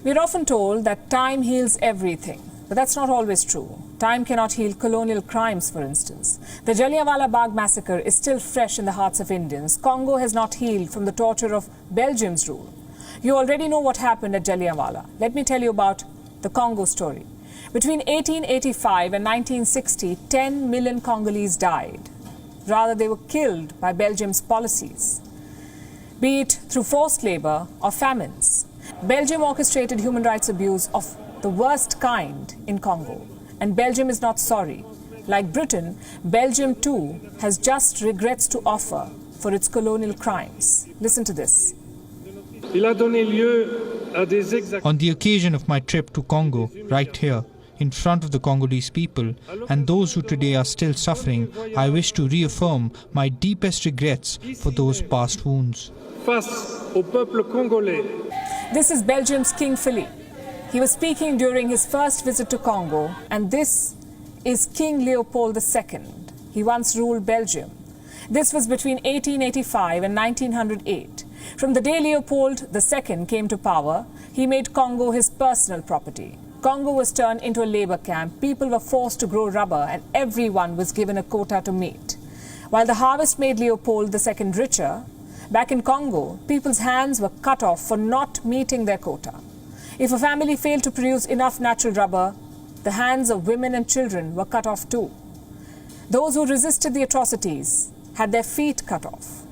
We're often told that time heals everything, but that's not always true. Time cannot heal colonial crimes, for instance. The Jallianwala Bagh massacre is still fresh in the hearts of Indians. Congo has not healed from the torture of Belgium's rule. You already know what happened at Jallianwala. Let me tell you about the Congo story. Between 1885 and 1960, 10 million Congolese died. Rather, they were killed by Belgium's policies, be it through forced labor or famines. Belgium orchestrated human rights abuse of the worst kind in Congo. And Belgium is not sorry. Like Britain, Belgium too has just regrets to offer for its colonial crimes. Listen to this. On the occasion of my trip to Congo, right here, in front of the Congolese people and those who today are still suffering, I wish to reaffirm my deepest regrets for those past wounds. This is Belgium's King Philippe. He was speaking during his first visit to Congo, and this is King Leopold II. He once ruled Belgium. This was between 1885 and 1908. From the day Leopold II came to power, he made Congo his personal property. Congo was turned into a labor camp. People were forced to grow rubber, and everyone was given a quota to meet. While the harvest made Leopold II richer, back in Congo, people's hands were cut off for not meeting their quota. If a family failed to produce enough natural rubber, the hands of women and children were cut off too. Those who resisted the atrocities had their feet cut off.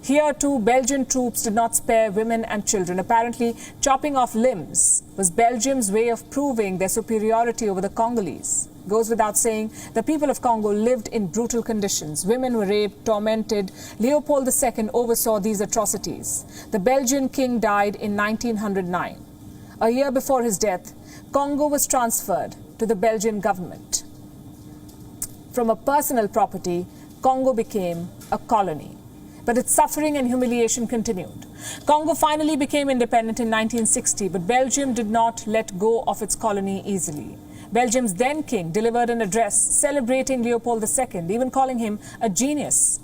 Here too, Belgian troops did not spare women and children. Apparently, chopping off limbs was Belgium's way of proving their superiority over the Congolese. Goes without saying, the people of Congo lived in brutal conditions. Women were raped, tormented. Leopold II oversaw these atrocities. The Belgian king died in 1909. A year before his death, Congo was transferred to the Belgian government. From a personal property, Congo became a colony. But its suffering and humiliation continued. Congo finally became independent in 1960, but Belgium did not let go of its colony easily. Belgium's then king delivered an address celebrating Leopold II, even calling him a genius.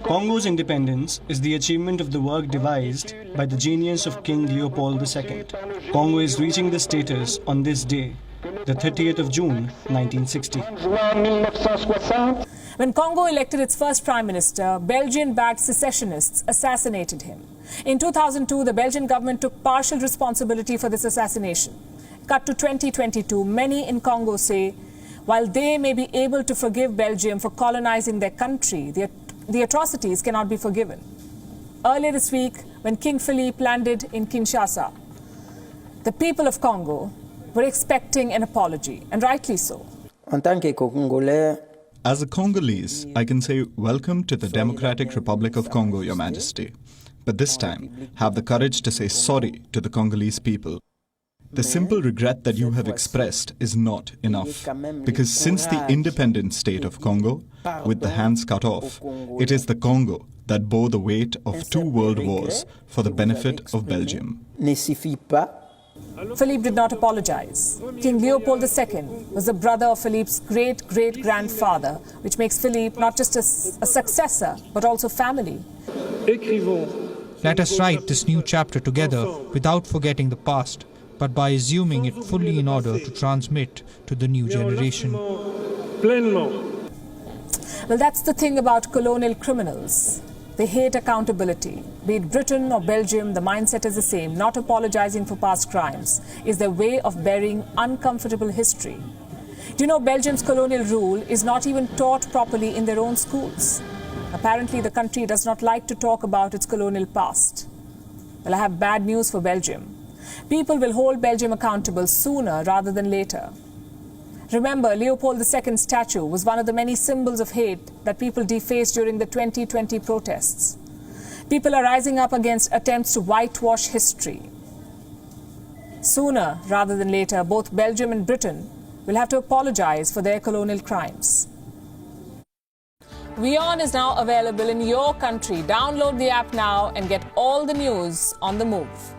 Congo's independence is the achievement of the work devised by the genius of King Leopold II. Congo is reaching this status on this day, the 30th of June, 1960. When Congo elected its first prime minister, Belgian-backed secessionists assassinated him. In 2002, the Belgian government took partial responsibility for this assassination. Cut to 2022, many in Congo say, while they may be able to forgive Belgium for colonizing their country, the atrocities cannot be forgiven. Earlier this week, when King Philippe landed in Kinshasa, the people of Congo were expecting an apology, and rightly so. As a Congolese, I can say welcome to the Democratic Republic of Congo, Your Majesty. But this time, have the courage to say sorry to the Congolese people. The simple regret that you have expressed is not enough, because since the independent state of Congo, with the hands cut off, it is the Congo that bore the weight of 2 world wars for the benefit of Belgium. Philippe did not apologize. King Leopold II was the brother of Philippe's great-great-grandfather, which makes Philippe not just a successor, but also family. Let us write this new chapter together without forgetting the past, but by assuming it fully in order to transmit to the new generation. Well, that's the thing about colonial criminals. They hate accountability. Be it Britain or Belgium, the mindset is the same. Not apologizing for past crimes is their way of burying uncomfortable history. Do you know Belgium's colonial rule is not even taught properly in their own schools? Apparently, the country does not like to talk about its colonial past. Well, I have bad news for Belgium. People will hold Belgium accountable sooner rather than later. Remember, Leopold II's statue was one of the many symbols of hate that people defaced during the 2020 protests. People are rising up against attempts to whitewash history. Sooner rather than later, both Belgium and Britain will have to apologize for their colonial crimes. WION is now available in your country. Download the app now and get all the news on the move.